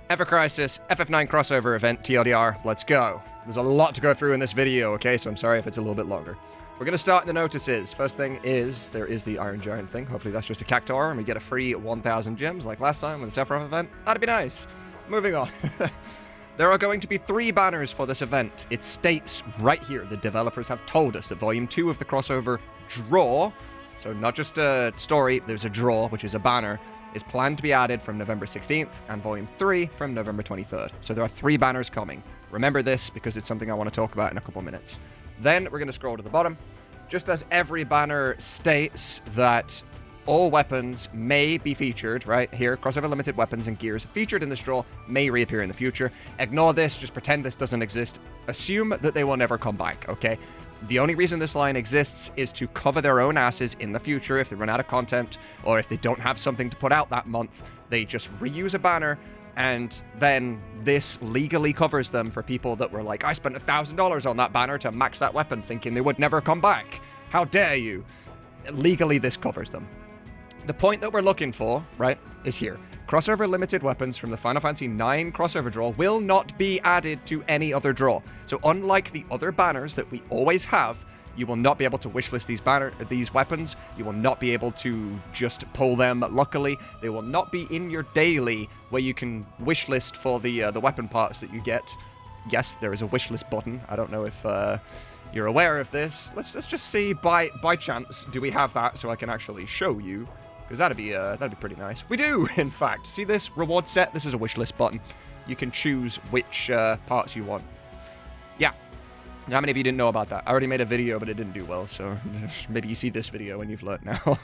Ever Crisis, FF9 crossover event, TLDR, let's go. There's a lot to go through in this video, okay, so I'm sorry if it's a little bit longer. We're going to start in the notices. First thing is, there is the Iron Giant thing. Hopefully that's just a Cactuar, and we get a free 1,000 gems like last time with the Sephiroth event. That'd be nice. Moving on. There are going to be 3 banners for this event. It states right here, the developers have told us that Volume 2 of the crossover draw, so not just a story, there's a draw, which is a banner, is planned to be added from November 16th, and Volume 3 from November 23rd. So there are 3 banners coming. Remember this, because it's something I want to talk about in a couple minutes. Then we're going to scroll to the bottom. Just as every banner states that all weapons may be featured, right here, crossover limited weapons and gears featured in this draw may reappear in the future. Ignore this, just pretend this doesn't exist. Assume that they will never come back, okay? The only reason this line exists is to cover their own asses in the future if they run out of content, or if they don't have something to put out that month, they just reuse a banner, and then this legally covers them for people that were like, I spent $1,000 on that banner to max that weapon thinking they would never come back. How dare you? Legally, this covers them. The point that we're looking for, right, is here. Crossover limited weapons from the Final Fantasy IX crossover draw will not be added to any other draw. So unlike the other banners that we always have, you will not be able to wishlist these weapons. You will not be able to just pull them. Luckily, they will not be in your daily where you can wishlist for the weapon parts that you get. Yes, there is a wishlist button. I don't know if you're aware of this. Let's just see by chance do we have that so I can actually show you. Because that'd be pretty nice. We do, in fact. See this reward set? This is a wishlist button. You can choose which parts you want. Yeah. How many of you didn't know about that? I already made a video, but it didn't do well, so maybe you see this video and you've learned now.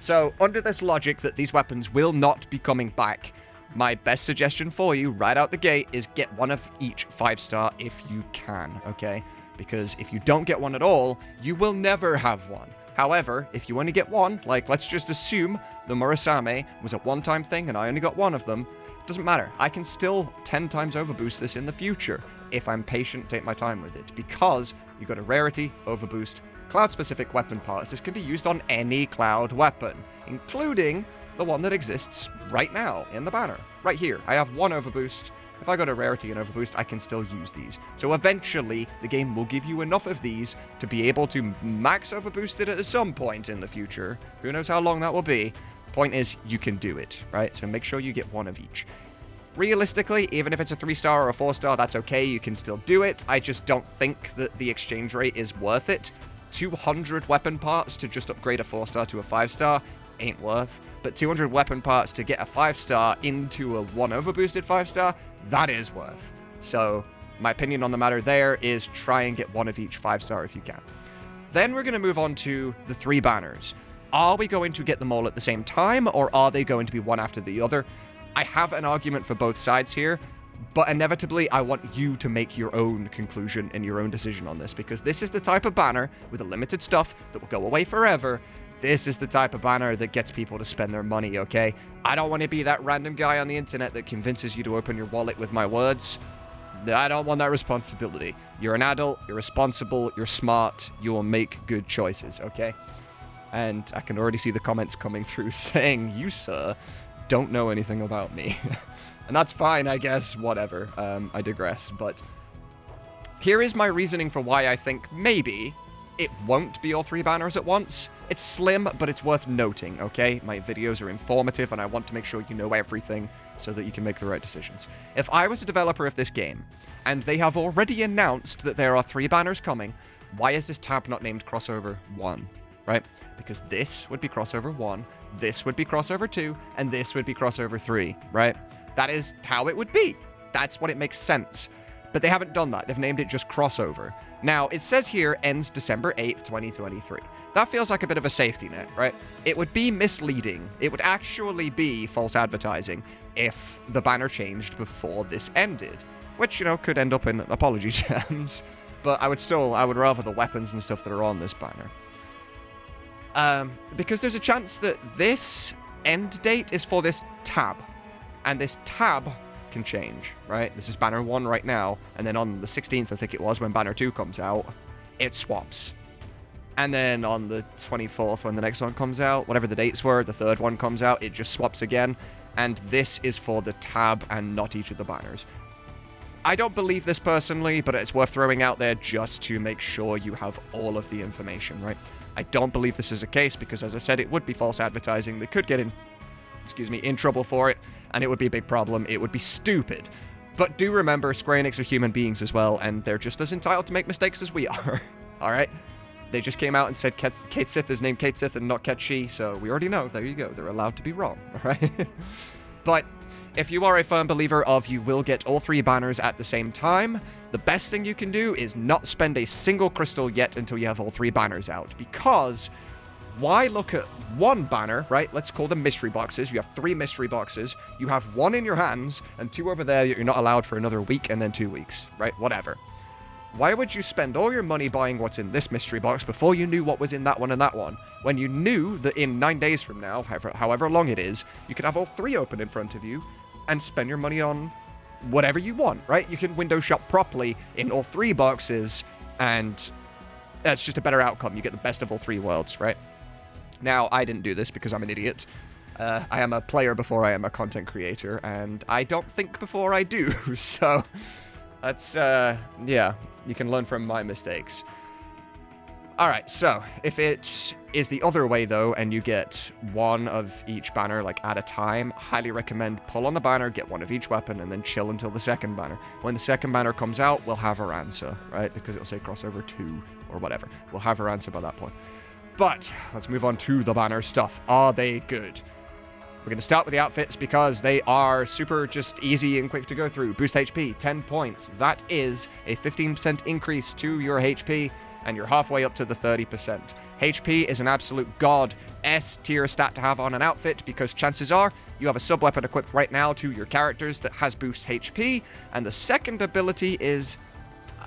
So, under this logic that these weapons will not be coming back, my best suggestion for you, right out the gate, is get one of each 5-star if you can, okay? Because if you don't get one at all, you will never have one. However, if you only get one, like, let's just assume the Murasame was a one-time thing and I only got one of them, it doesn't matter. I can still 10 times overboost this in the future if I'm patient, take my time with it, because you got a rarity, overboost, cloud-specific weapon parts. This can be used on any cloud weapon, including the one that exists right now in the banner. Right here, I have 1 overboost. If I got a rarity and overboost, I can still use these. So eventually, the game will give you enough of these to be able to max overboost it at some point in the future. Who knows how long that will be. Point is, you can do it, right? So make sure you get 1 of each. Realistically, even if it's a 3-star or a 4-star, that's okay. You can still do it. I just don't think that the exchange rate is worth it. 200 weapon parts to just upgrade a 4-star to a 5-star ain't worth, but 200 weapon parts to get a 5-star into a 1 overboosted 5-star, that is worth. So my opinion on the matter there is try and get 1 of each 5-star if you can. Then we're going to move on to the 3 banners. Are we going to get them all at the same time, or are they going to be one after the other? I have an argument for both sides here, but inevitably I want you to make your own conclusion and your own decision on this, because this is the type of banner with a limited stuff that will go away forever. This is the type of banner that gets people to spend their money, okay? I don't want to be that random guy on the internet that convinces you to open your wallet with my words. I don't want that responsibility. You're an adult, you're responsible, you're smart, you will make good choices, okay? And I can already see the comments coming through saying, you, sir, don't know anything about me. And that's fine, I guess, whatever. I digress, but here is my reasoning for why I think maybe it won't be all 3 banners at once. It's slim, but it's worth noting, okay? My videos are informative, and I want to make sure you know everything so that you can make the right decisions. If I was a developer of this game, and they have already announced that there are 3 banners coming, why is this tab not named Crossover 1, right? Because this would be Crossover 1, this would be Crossover 2, and this would be Crossover 3, right? That is how it would be. That's what it makes sense. But they haven't done that. They've named it just Crossover. Now, it says here ends December 8th, 2023. That feels like a bit of a safety net, right? It would be misleading. It would actually be false advertising if the banner changed before this ended, which, you know, could end up in apology gems. But I would rather the weapons and stuff that are on this banner. Because there's a chance that this end date is for this tab. And this tab can change, right? This is banner 1 right now, and then on the 16th, I think it was, when banner 2 comes out, it swaps. And then on the 24th, when the next one comes out, whatever the dates were, the third one comes out, it just swaps again. And this is for the tab and not each of the banners. I don't believe this personally, but it's worth throwing out there just to make sure you have all of the information, right? I don't believe this is a case because, as I said, it would be false advertising. They could get in trouble for it, and it would be a big problem. It would be stupid. But do remember, Square Enix are human beings as well, and they're just as entitled to make mistakes as we are, alright? They just came out and said Kate Sith is named Kate Sith and not Ketchi, so we already know. There you go. They're allowed to be wrong, alright? But if you are a firm believer of you will get all 3 banners at the same time, the best thing you can do is not spend a single crystal yet until you have all 3 banners out. Because why look at one banner, right? Let's call them mystery boxes. You have 3 mystery boxes. You have 1 in your hands and 2 over there that you're not allowed for another week and then 2 weeks, right? Whatever. Why would you spend all your money buying what's in this mystery box before you knew what was in that one and that one? When you knew that in 9 days from now, however long it is, you could have all 3 open in front of you and spend your money on whatever you want, right? You can window shop properly in all 3 boxes, and that's just a better outcome. You get the best of all 3 worlds, right? Now, I didn't do this because I'm an idiot. I am a player before I am a content creator, and I don't think before I do, so that's, yeah, you can learn from my mistakes. Alright, so, if it is the other way, though, and you get 1 of each banner, like, at a time, highly recommend pull on the banner, get 1 of each weapon, and then chill until the second banner. When the second banner comes out, we'll have our answer, right? Because it'll say crossover 2, or whatever. We'll have our answer by that point. But, let's move on to the banner stuff. Are they good? We're going to start with the outfits because they are super just easy and quick to go through. Boost HP, 10 points. That is a 15% increase to your HP, and you're halfway up to the 30%. HP is an absolute god S-tier stat to have on an outfit because chances are you have a sub-weapon equipped right now to your characters that has boost HP, and the second ability is,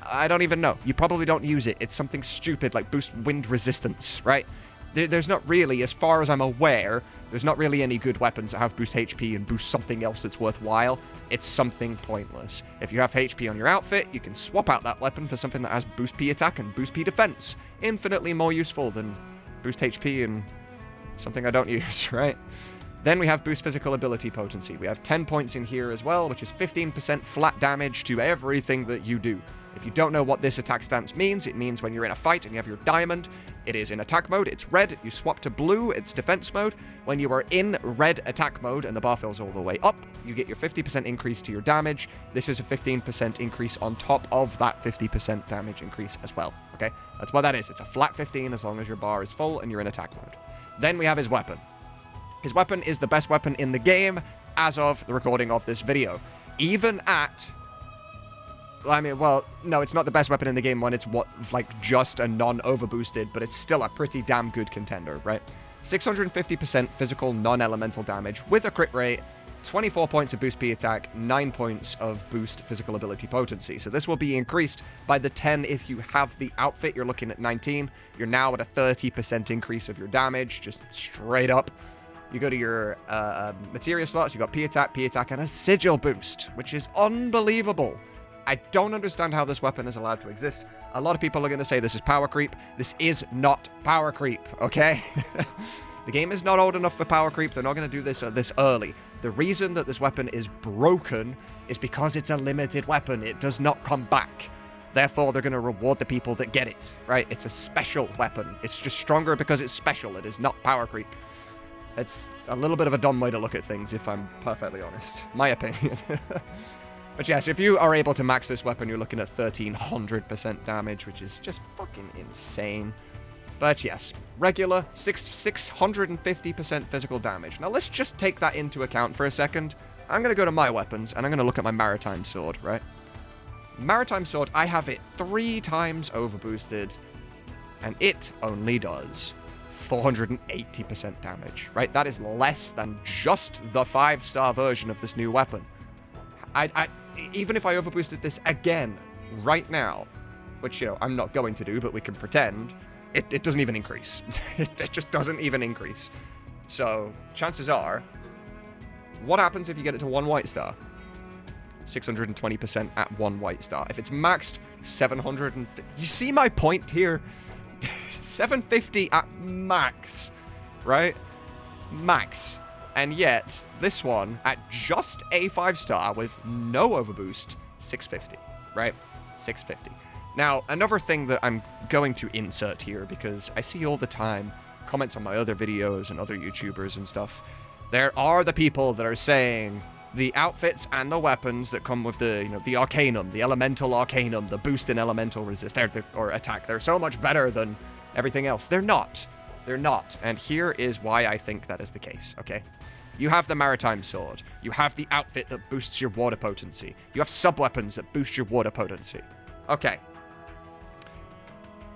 I don't even know. You probably don't use it. It's something stupid like boost wind resistance, right? There's not really, as far as I'm aware, there's not really any good weapons that have boost HP and boost something else that's worthwhile. It's something pointless. If you have HP on your outfit, you can swap out that weapon for something that has boost P attack and boost P defense. Infinitely more useful than boost HP and something I don't use, right? Then we have boost physical ability potency. We have 10 points in here as well, which is 15% flat damage to everything that you do. If you don't know what this attack stance means, it means when you're in a fight and you have your diamond, it is in attack mode, it's red, you swap to blue, it's defense mode. When you are in red attack mode and the bar fills all the way up, you get your 50% increase to your damage. This is a 15% increase on top of that 50% damage increase as well, okay? That's what that is. It's a flat 15 as long as your bar is full and you're in attack mode. Then we have his weapon. His weapon is the best weapon in the game as of the recording of this video. Even at... I mean, well, no, it's not the best weapon in the game when it's like just a non-overboosted, but it's still a pretty damn good contender, right? 650% physical non-elemental damage with a crit rate, 24 points of boost P attack, 9 points of boost physical ability potency. So this will be increased by the 10 if you have the outfit. You're looking at 19. You're now at a 30% increase of your damage, just straight up. You go to your materia slots, you got P attack, and a sigil boost, which is unbelievable. I don't understand how this weapon is allowed to exist. A lot of people are going to say this is power creep. This is not power creep, okay? The game is not old enough for power creep. They're not going to do this early. The reason that this weapon is broken is because it's a limited weapon. It does not come back. Therefore, they're going to reward the people that get it, right? It's a special weapon. It's just stronger because it's special. It is not power creep. It's a little bit of a dumb way to look at things, if I'm perfectly honest. My opinion. But yes, if you are able to max this weapon, you're looking at 1300% damage, which is just fucking insane. But yes, regular 650% physical damage. Now let's just take that into account for a second. I'm going to go to my weapons, and I'm going to look at my Maritime Sword, right? Maritime Sword, I have it 3 times overboosted, and it only does 480% damage, right? That is less than just the 5-star version of this new weapon. Even if I overboosted this again right now, which, you know, I'm not going to do, but we can pretend, it doesn't even increase. It just doesn't even increase. So, chances are, what happens if you get it to 1 white star? 620% at 1 white star. If it's maxed, 750... You see my point here? 750 at max, right? Max. And yet, this one, at just a 5-star with no overboost, 650, right? 650. Now, another thing that I'm going to insert here, because I see all the time comments on my other videos and other YouTubers and stuff, there are the people that are saying the outfits and the weapons that come with the, the Arcanum, the Elemental Arcanum, the boost in Elemental Resist, or attack, they're so much better than everything else. They're not. They're not. And here is why I think that is the case, okay? You have the Maritime Sword. You have the outfit that boosts your water potency. You have sub-weapons that boost your water potency. Okay.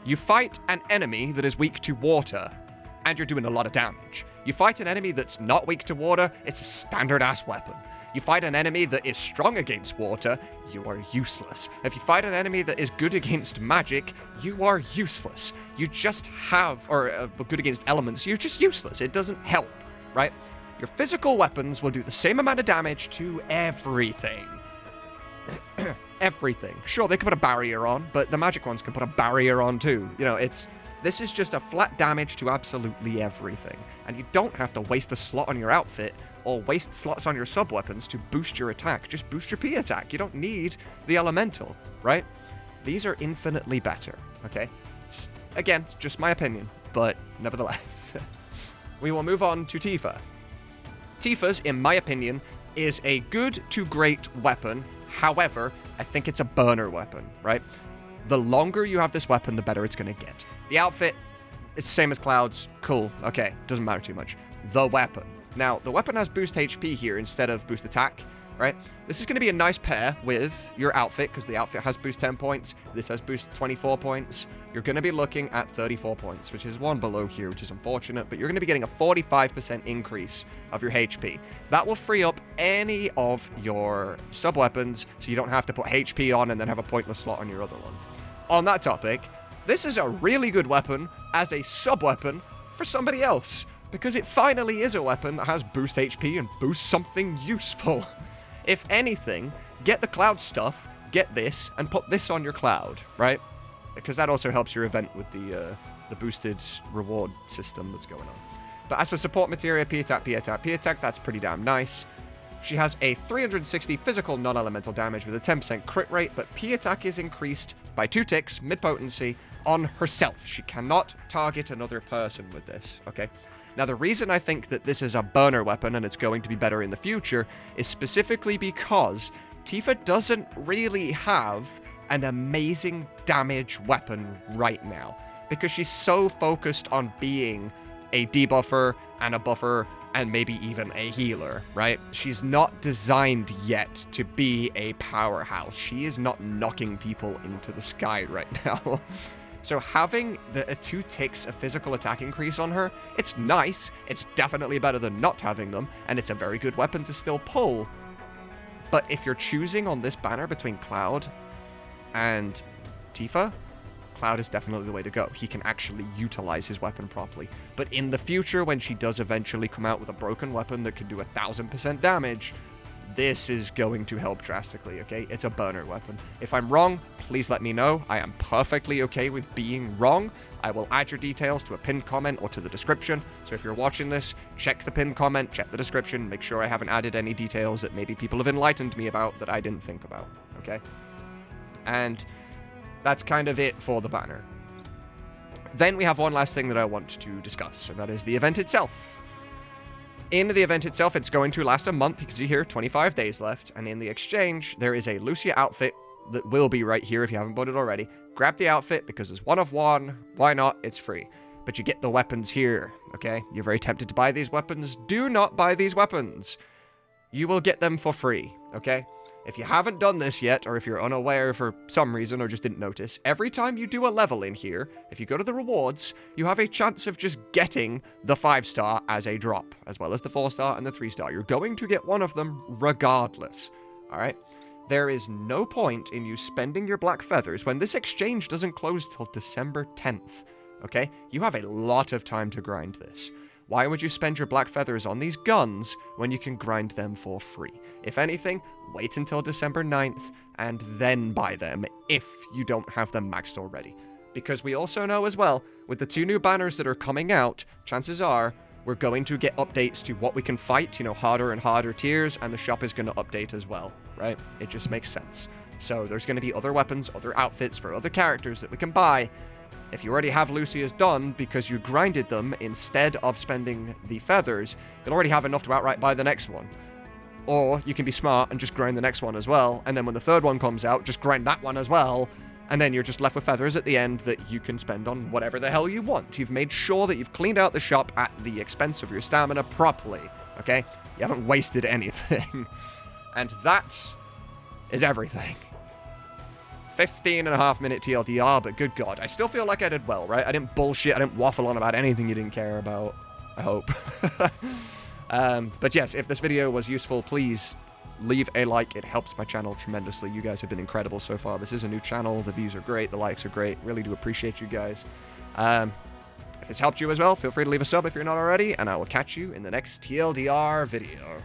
You fight an enemy that is weak to water, and you're doing a lot of damage. You fight an enemy that's not weak to water, it's a standard-ass weapon. You fight an enemy that is strong against water, you are useless. If you fight an enemy that is good against magic, you are useless. You just have, or good against elements, you're just useless. It doesn't help, right? Your physical weapons will do the same amount of damage to everything. Everything. Sure, they can put a barrier on, but the magic ones can put a barrier on too. This is just a flat damage to absolutely everything. And you don't have to waste a slot on your outfit or waste slots on your sub-weapons to boost your attack. Just boost your P attack. You don't need the elemental, right? These are infinitely better, okay? Again, it's just my opinion, but nevertheless. We will move on to Tifa. Tifa's, in my opinion, is a good to great weapon. However, I think it's a burner weapon, right? The longer you have this weapon, the better it's going to get. The outfit, it's the same as Cloud's. Cool. Okay, doesn't matter too much. The weapon. Now, the weapon has boost HP here instead of boost attack, right? This is going to be a nice pair with your outfit, because the outfit has boost 10 points. This has boost 24 points. You're going to be looking at 34 points, which is one below here, which is unfortunate, but you're going to be getting a 45% increase of your HP. That will free up any of your sub-weapons, so you don't have to put HP on and then have a pointless slot on your other one. On that topic, this is a really good weapon as a sub-weapon for somebody else, because it finally is a weapon that has boost HP and boosts something useful. If anything, get the Cloud stuff, get this, and put this on your Cloud, right? Because that also helps your event with the boosted reward system that's going on. But as for support materia, P attack, that's pretty damn nice. She has a 360 physical non-elemental damage with a 10% crit rate, but P attack is increased by 2 ticks, mid-potency, on herself. She cannot target another person with this, okay? Now, the reason I think that this is a burner weapon and it's going to be better in the future is specifically because Tifa doesn't really have an amazing damage weapon right now, because she's so focused on being a debuffer and a buffer and maybe even a healer, right? She's not designed yet to be a powerhouse. She is not knocking people into the sky right now. So having a 2 ticks of physical attack increase on her, it's nice, it's definitely better than not having them, and it's a very good weapon to still pull. But if you're choosing on this banner between Cloud and Tifa, Cloud is definitely the way to go. He can actually utilize his weapon properly. But in the future, when she does eventually come out with a broken weapon that can do 1000% damage, this is going to help drastically, okay? It's a burner weapon. If I'm wrong, please let me know. I am perfectly okay with being wrong. I will add your details to a pinned comment or to the description. So if you're watching this, check the pinned comment, check the description, make sure I haven't added any details that maybe people have enlightened me about that I didn't think about, okay? And that's kind of it for the banner. Then we have one last thing that I want to discuss, and that is the event itself. In the event itself, it's going to last a month. You can see here, 25 days left. And in the exchange, there is a Lucia outfit that will be right here if you haven't bought it already. Grab the outfit because it's 1 of 1. Why not? It's free. But you get the weapons here, okay? You're very tempted to buy these weapons. Do not buy these weapons. You will get them for free, okay? If you haven't done this yet, or if you're unaware for some reason or just didn't notice, every time you do a level in here, if you go to the rewards, you have a chance of just getting the 5-star as a drop, as well as the 4-star and the 3-star. You're going to get one of them regardless, all right? There is no point in you spending your black feathers when this exchange doesn't close till December 10th, okay? You have a lot of time to grind this. Why would you spend your black feathers on these guns when you can grind them for free? If anything, wait until December 9th and then buy them if you don't have them maxed already. Because we also know as well, with the 2 new banners that are coming out, chances are we're going to get updates to what we can fight, you know, harder and harder tiers, and the shop is going to update as well, right? It just makes sense. So there's going to be other weapons, other outfits for other characters that we can buy. If you already have Lucias done because you grinded them instead of spending the feathers, you'll already have enough to outright buy the next one. Or you can be smart and just grind the next one as well, and then when the 3rd one comes out, just grind that one as well, and then you're just left with feathers at the end that you can spend on whatever the hell you want. You've made sure that you've cleaned out the shop at the expense of your stamina properly, okay? You haven't wasted anything. And that is everything. 15.5-minute TLDR, but good God, I still feel like I did well, right? I didn't bullshit, I didn't waffle on about anything you didn't care about, I hope. But yes, if this video was useful, please leave a like. It helps my channel tremendously. You guys have been incredible so far. This is a new channel. The views are great. The likes are great. Really do appreciate you guys. If it's helped you as well, feel free to leave a sub if you're not already, and I will catch you in the next TLDR video.